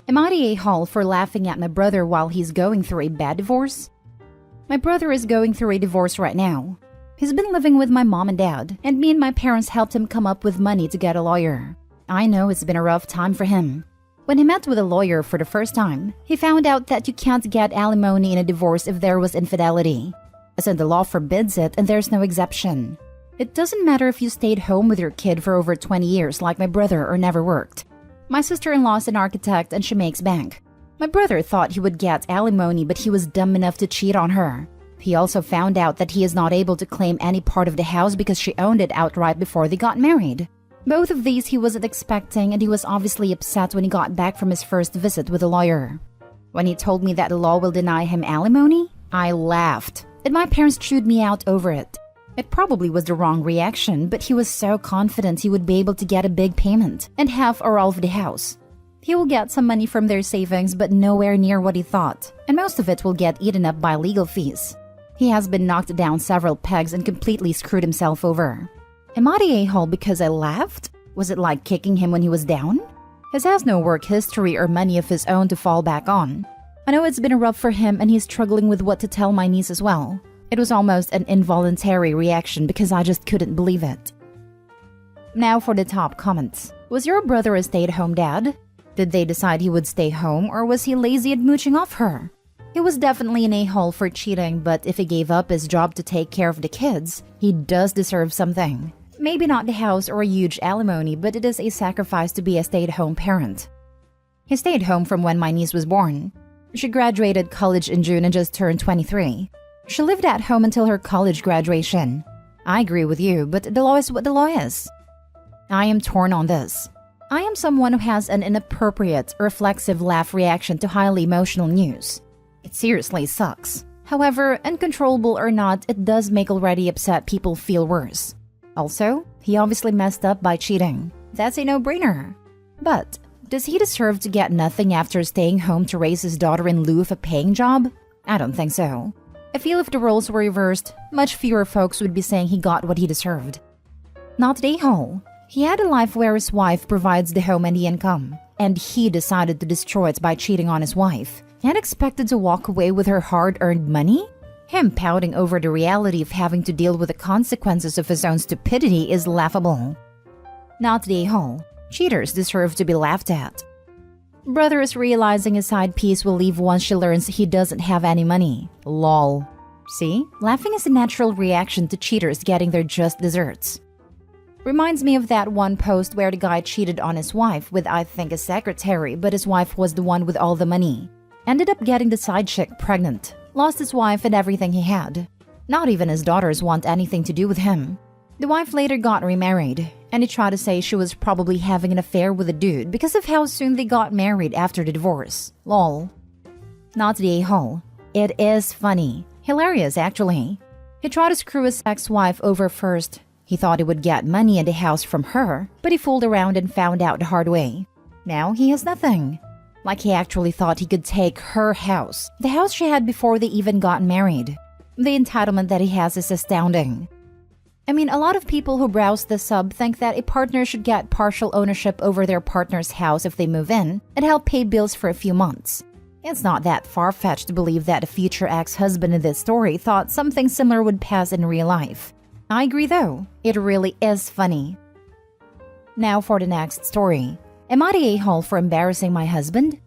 Am I the a-hole for laughing at my brother while he's going through a bad divorce? My brother is going through a divorce right now. He's been living with my mom and dad, and me and my parents helped him come up with money to get a lawyer. I know it's been a rough time for him. When he met with a lawyer for the first time, he found out that you can't get alimony in a divorce if there was infidelity. As in, the law forbids it and there's no exception. It doesn't matter if you stayed home with your kid for over 20 years like my brother or never worked. My sister-in-law is an architect and she makes bank. My brother thought he would get alimony, but he was dumb enough to cheat on her. He also found out that he is not able to claim any part of the house because she owned it outright before they got married. Both of these he wasn't expecting, and he was obviously upset when he got back from his first visit with a lawyer. When he told me that the law will deny him alimony, I laughed, and my parents chewed me out over it. It probably was the wrong reaction, but he was so confident he would be able to get a big payment and half or all of the house. He will get some money from their savings, but nowhere near what he thought, and most of it will get eaten up by legal fees. He has been knocked down several pegs and completely screwed himself over. Am I the a-hole because I laughed? Was it like kicking him when he was down? He has no work history or money of his own to fall back on. I know it's been rough for him and he's struggling with what to tell my niece as well. It was almost an involuntary reaction because I just couldn't believe it. Now for the top comments. Was your brother a stay-at-home dad? Did they decide he would stay home, or was he lazy at mooching off her? He was definitely an a-hole for cheating, but if he gave up his job to take care of the kids, he does deserve something. Maybe not the house or a huge alimony, but it is a sacrifice to be a stay-at-home parent. He stayed home from when my niece was born. She graduated college in June and just turned 23. She lived at home until her college graduation. I agree with you, but the law is what the law is. I am torn on this. I am someone who has an inappropriate, reflexive laugh reaction to highly emotional news. It seriously sucks. However, uncontrollable or not, it does make already upset people feel worse. Also, he obviously messed up by cheating. That's a no-brainer. But, does he deserve to get nothing after staying home to raise his daughter in lieu of a paying job? I don't think so. I feel if the roles were reversed, much fewer folks would be saying he got what he deserved. Not the a-hole. He had a life where his wife provides the home and the income, and he decided to destroy it by cheating on his wife, and expected to walk away with her hard-earned money? Him pouting over the reality of having to deal with the consequences of his own stupidity is laughable. Not the a-hole. Cheaters deserve to be laughed at. Brother is realizing his side piece will leave once she learns he doesn't have any money. Lol. See? Laughing is a natural reaction to cheaters getting their just desserts. Reminds me of that one post where the guy cheated on his wife with, I think, a secretary, but his wife was the one with all the money. Ended up getting the side chick pregnant. Lost his wife and everything he had. Not even his daughters want anything to do with him. The wife later got remarried, and he tried to say she was probably having an affair with a dude because of how soon they got married after the divorce. Lol. Not the a-hole. It is funny. Hilarious, actually. He tried to screw his ex-wife over first. He thought he would get money and a house from her, but he fooled around and found out the hard way. Now he has nothing. Like he actually thought he could take her house, the house she had before they even got married. The entitlement that he has is astounding. I mean, a lot of people who browse the sub think that a partner should get partial ownership over their partner's house if they move in and help pay bills for a few months. It's not that far-fetched to believe that a future ex-husband in this story thought something similar would pass in real life. I agree though, it really is funny. Now for the next story. Am I the a-hole for embarrassing my husband?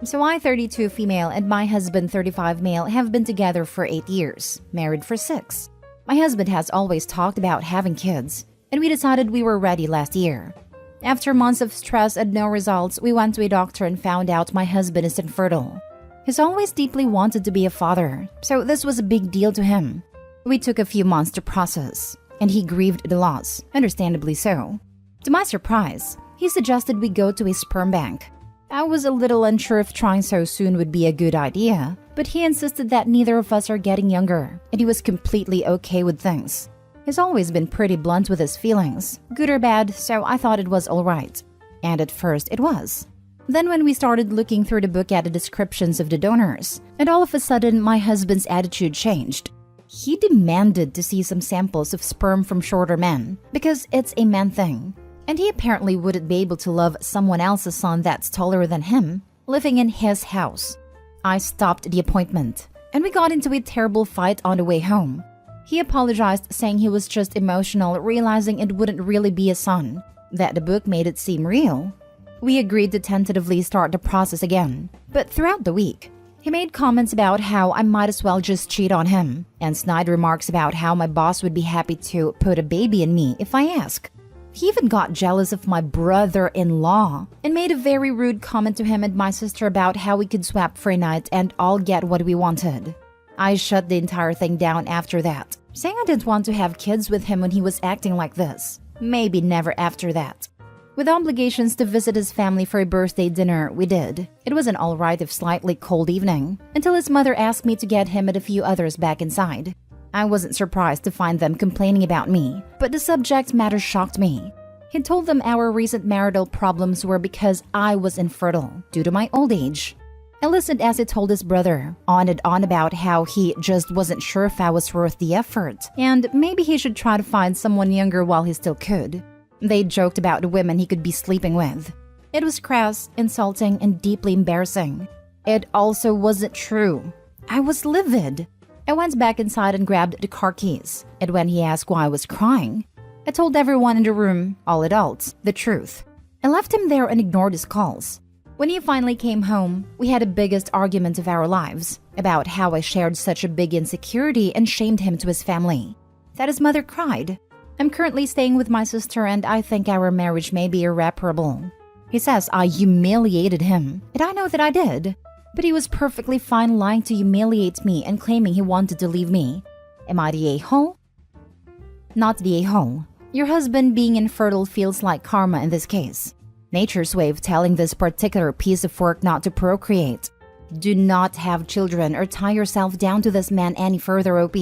So I, 32 female, and my husband, 35 male, have been together for 8 years, married for 6. My husband has always talked about having kids, and we decided we were ready last year. After months of stress and no results, we went to a doctor and found out my husband is infertile. He's always deeply wanted to be a father, so this was a big deal to him. We took a few months to process, and he grieved the loss, understandably so. To my surprise, he suggested we go to a sperm bank. I was a little unsure if trying so soon would be a good idea, but he insisted that neither of us are getting younger, and he was completely okay with things. He's always been pretty blunt with his feelings, good or bad, so I thought it was alright. And at first it was. Then when we started looking through the book at the descriptions of the donors, and all of a sudden my husband's attitude changed. He demanded to see some samples of sperm from shorter men, because it's a man thing. And he apparently wouldn't be able to love someone else's son that's taller than him. living in his house. I stopped the appointment, and we got into a terrible fight on the way home. He apologized, saying he was just emotional, realizing it wouldn't really be a son, that the book made it seem real. We agreed to tentatively start the process again, but throughout the week, he made comments about how I might as well just cheat on him, and snide remarks about how my boss would be happy to put a baby in me if I ask. He even got jealous of my brother-in-law and made a very rude comment to him and my sister about how we could swap for a night and all get what we wanted. I shut the entire thing down after that, saying I didn't want to have kids with him when he was acting like this. Maybe never after that. With obligations to visit his family for a birthday dinner, we did. It was an alright if slightly cold evening, until his mother asked me to get him and a few others back inside. I wasn't surprised to find them complaining about me, but the subject matter shocked me. He told them our recent marital problems were because I was infertile due to my old age. I listened as he told his brother, on and on about how he just wasn't sure if I was worth the effort, and maybe he should try to find someone younger while he still could. They joked about the women he could be sleeping with. It was crass, insulting, and deeply embarrassing. It also wasn't true. I was livid. I went back inside and grabbed the car keys, and when he asked why I was crying, I told everyone in the room, all adults, the truth. I left him there and ignored his calls. When he finally came home, we had the biggest argument of our lives about how I shared such a big insecurity and shamed him to his family. That his mother cried. I'm currently staying with my sister and I think our marriage may be irreparable. He says I humiliated him, and I know that I did. But he was perfectly fine lying to humiliate me and claiming he wanted to leave me. Am I the a-hole? Not the a-hole. Your husband being infertile feels like karma in this case. Nature's way of telling this particular piece of work not to procreate. Do not have children or tie yourself down to this man any further, OP.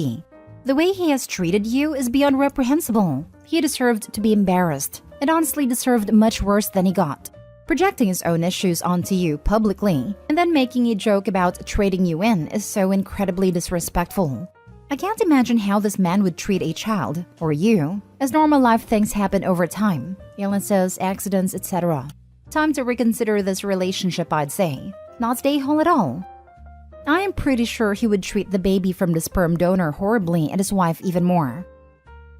The way he has treated you is beyond reprehensible. He deserved to be embarrassed, and honestly deserved much worse than he got. Projecting his own issues onto you publicly, and then making a joke about trading you in is so incredibly disrespectful. I can't imagine how this man would treat a child, or you, as normal life things happen over time. Illnesses, accidents, etc. Time to reconsider this relationship, I'd say. Not the a-hole at all. I am pretty sure he would treat the baby from the sperm donor horribly and his wife even more.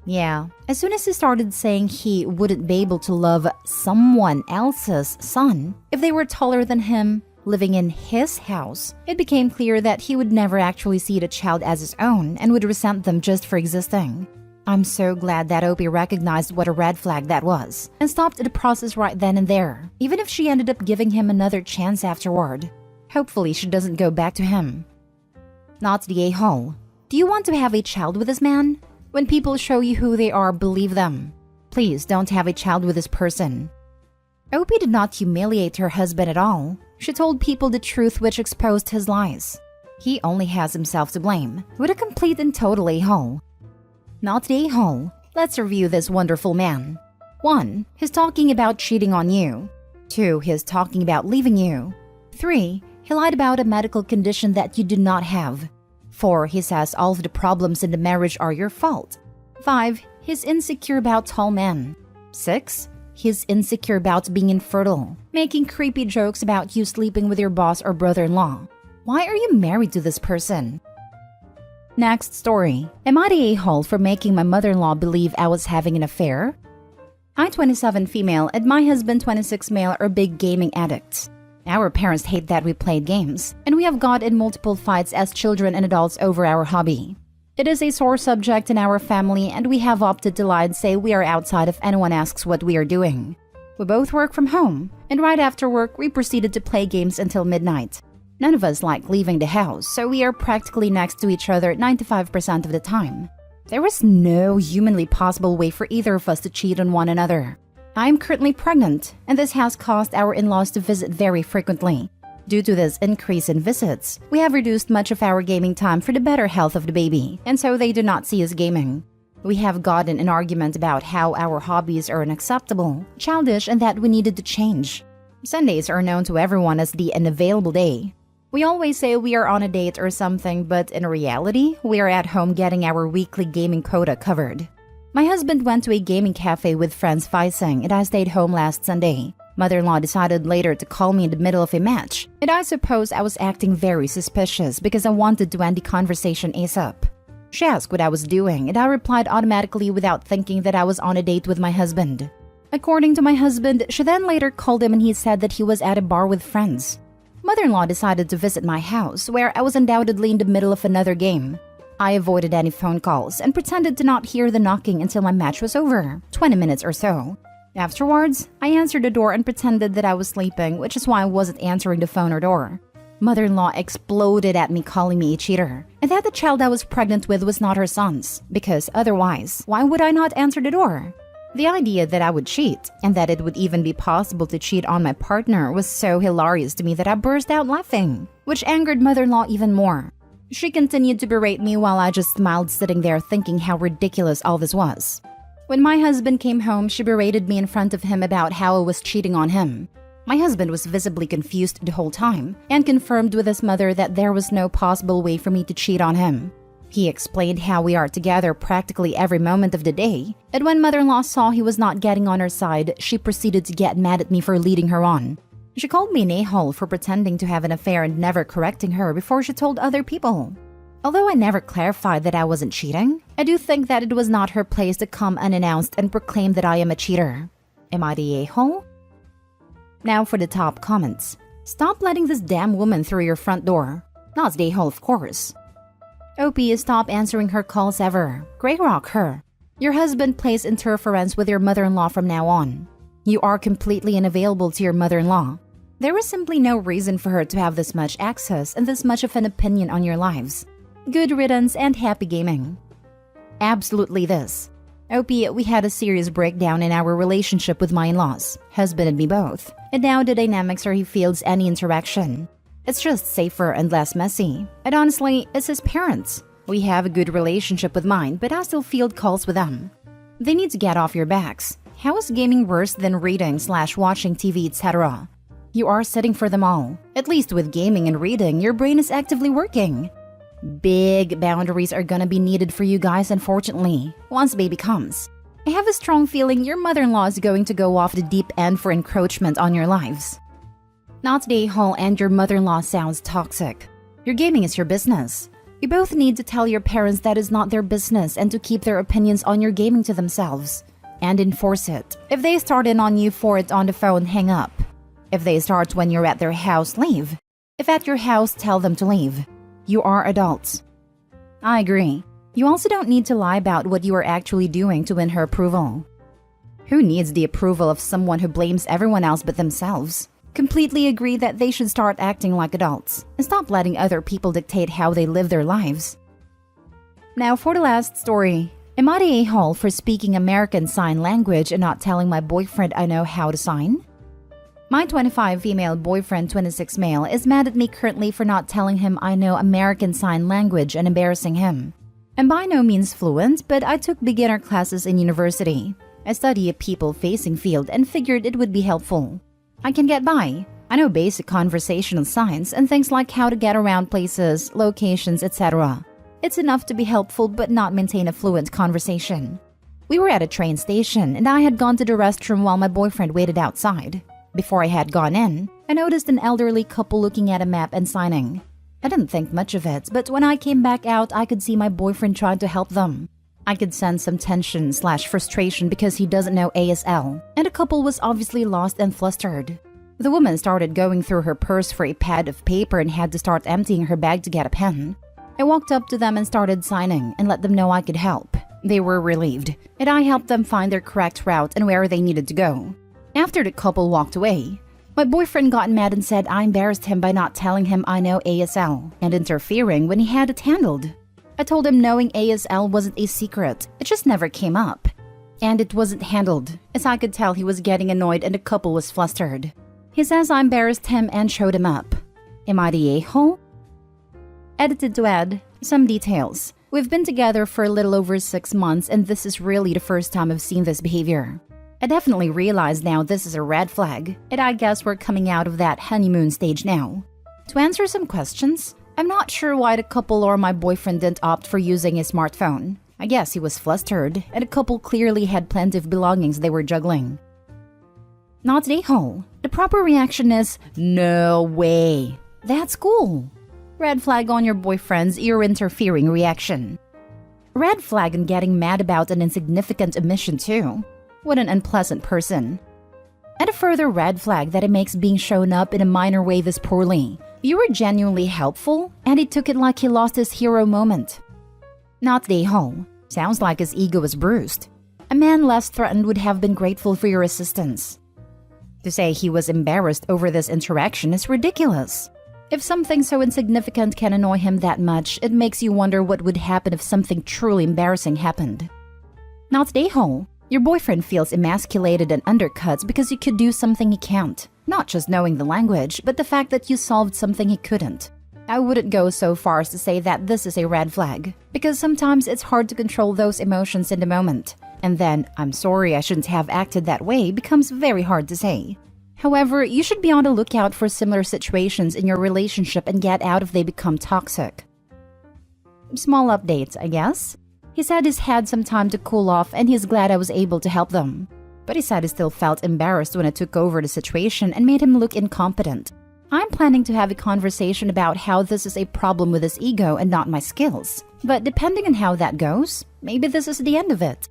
Yeah, as soon as he started saying he wouldn't be able to love someone else's son if they were taller than him, living in his house, it became clear that he would never actually see the child as his own and would resent them just for existing. I'm so glad that Opie recognized what a red flag that was and stopped the process right then and there, even if she ended up giving him another chance afterward. Hopefully she doesn't go back to him. Not the a-hole. Do you want to have a child with this man? When people show you who they are, believe them. Please don't have a child with this person. Opie did not humiliate her husband at all. She told people the truth, which exposed his lies. He only has himself to blame. What a complete and total a-hole. Not the a-hole. Let's review this wonderful man. 1. He's talking about cheating on you. 2. He's talking about leaving you. 3. He lied about a medical condition that you do not have. 4. He says all of the problems in the marriage are your fault. 5. He's insecure about tall men. 6. He's insecure about being infertile, making creepy jokes about you sleeping with your boss or brother-in-law. Why are you married to this person? Next story. Am I the a-hole for making my mother-in-law believe I was having an affair? I, 27 female, and my husband, 26 male, are big gaming addicts. Our parents hate that we played games, and we have got in multiple fights as children and adults over our hobby. It is a sore subject in our family, and we have opted to lie and say we are outside if anyone asks what we are doing. We both work from home, and right after work we proceeded to play games until midnight. None of us like leaving the house, so we are practically next to each other 95% of the time. There is no humanly possible way for either of us to cheat on one another. I am currently pregnant, and this has caused our in-laws to visit very frequently. Due to this increase in visits, we have reduced much of our gaming time for the better health of the baby, and so they do not see us gaming. We have gotten an argument about how our hobbies are unacceptable, childish, and that we needed to change. Sundays are known to everyone as the unavailable day. We always say we are on a date or something, but in reality, we are at home getting our weekly gaming quota covered. My husband went to a gaming cafe with friends Vising, and I stayed home last Sunday. Mother-in-law decided later to call me in the middle of a match, and I suppose I was acting very suspicious because I wanted to end the conversation ASAP. She asked what I was doing, and I replied automatically without thinking that I was on a date with my husband. According to my husband, she then later called him and he said that he was at a bar with friends. Mother-in-law decided to visit my house, where I was undoubtedly in the middle of another game. I avoided any phone calls and pretended to not hear the knocking until my match was over, 20 minutes or so. Afterwards, I answered the door and pretended that I was sleeping, which is why I wasn't answering the phone or door. Mother-in-law exploded at me, calling me a cheater, and that the child I was pregnant with was not her son's, because otherwise, why would I not answer the door? The idea that I would cheat, and that it would even be possible to cheat on my partner, was so hilarious to me that I burst out laughing, which angered mother-in-law even more. She continued to berate me while I just smiled, sitting there thinking how ridiculous all this was. When my husband came home, she berated me in front of him about how I was cheating on him. My husband was visibly confused the whole time and confirmed with his mother that there was no possible way for me to cheat on him. He explained how we are together practically every moment of the day, and when mother-in-law saw he was not getting on her side, she proceeded to get mad at me for leading her on. She called me an a-hole for pretending to have an affair and never correcting her before she told other people. Although I never clarified that I wasn't cheating, I do think that it was not her place to come unannounced and proclaim that I am a cheater. Am I the a-hole? Now for the top comments. Stop letting this damn woman through your front door. Not the a-hole, of course. OP, stop answering her calls ever. Grey rock her. Your husband plays interference with your mother-in-law from now on. You are completely unavailable to your mother-in-law. There is simply no reason for her to have this much access and this much of an opinion on your lives. Good riddance and happy gaming. Absolutely this. OP, we had a serious breakdown in our relationship with my in-laws, husband and me both, and now the dynamics are he feels any interaction. It's just safer and less messy. And honestly, it's his parents. We have a good relationship with mine, but I still field calls with them. They need to get off your backs. How is gaming worse than reading/watching TV, etc.? You are sitting for them all. At least with gaming and reading, your brain is actively working. Big boundaries are gonna be needed for you guys, unfortunately, once baby comes. I have a strong feeling your mother-in-law is going to go off the deep end for encroachment on your lives. Not the a-hole, and your mother-in-law sounds toxic. Your gaming is your business. You both need to tell your parents that is not their business and to keep their opinions on your gaming to themselves. And enforce it. If they start in on you for it on the phone, hang up. If they start when you're at their house, leave. If at your house, tell them to leave. You are adults. I agree. You also don't need to lie about what you are actually doing to win her approval. Who needs the approval of someone who blames everyone else but themselves? Completely agree that they should start acting like adults and stop letting other people dictate how they live their lives. Now for the last story. Am I the a-hole for speaking American Sign Language and not telling my boyfriend I know how to sign? My 25 female boyfriend, 26 male, is mad at me currently for not telling him I know American Sign Language and embarrassing him. I'm by no means fluent, but I took beginner classes in university. I study a people-facing field and figured it would be helpful. I can get by. I know basic conversational signs and things like how to get around places, locations, etc. It's enough to be helpful but not maintain a fluent conversation. We were at a train station and I had gone to the restroom while my boyfriend waited outside. Before I had gone in, I noticed an elderly couple looking at a map and signing. I didn't think much of it, but when I came back out, I could see my boyfriend trying to help them. I could sense some tension/frustration because he doesn't know ASL, and the couple was obviously lost and flustered. The woman started going through her purse for a pad of paper and had to start emptying her bag to get a pen. I walked up to them and started signing and let them know I could help. They were relieved, and I helped them find their correct route and where they needed to go. After the couple walked away, my boyfriend got mad and said I embarrassed him by not telling him I know ASL and interfering when he had it handled. I told him knowing ASL wasn't a secret, it just never came up. And it wasn't handled, as I could tell he was getting annoyed and the couple was flustered. He says I embarrassed him and showed him up. Am I the a-hole? Edited to add some details. We've been together for a little over 6 months and this is really the first time I've seen this behavior. I definitely realize now this is a red flag, and I guess we're coming out of that honeymoon stage now. To answer some questions, I'm not sure why the couple or my boyfriend didn't opt for using his smartphone. I guess he was flustered, and the couple clearly had plenty of belongings they were juggling. Not the a-hole. The proper reaction is, no way. That's cool. Red flag on your boyfriend's ear-interfering reaction. Red flag on getting mad about an insignificant omission too. What an unpleasant person. And a further red flag that it makes being shown up in a minor way this poorly. You were genuinely helpful, and he took it like he lost his hero moment. Not Dae-ho. Sounds like his ego was bruised. A man less threatened would have been grateful for your assistance. To say he was embarrassed over this interaction is ridiculous. If something so insignificant can annoy him that much, it makes you wonder what would happen if something truly embarrassing happened. Not Dae-ho. Your boyfriend feels emasculated and undercut because you could do something he can't. Not just knowing the language, but the fact that you solved something he couldn't. I wouldn't go so far as to say that this is a red flag, because sometimes it's hard to control those emotions in the moment. And then, I'm sorry I shouldn't have acted that way becomes very hard to say. However, you should be on the lookout for similar situations in your relationship and get out if they become toxic. Small updates, I guess. He said he's had some time to cool off and he's glad I was able to help them. But he said he still felt embarrassed when I took over the situation and made him look incompetent. I'm planning to have a conversation about how this is a problem with his ego and not my skills. But depending on how that goes, maybe this is the end of it.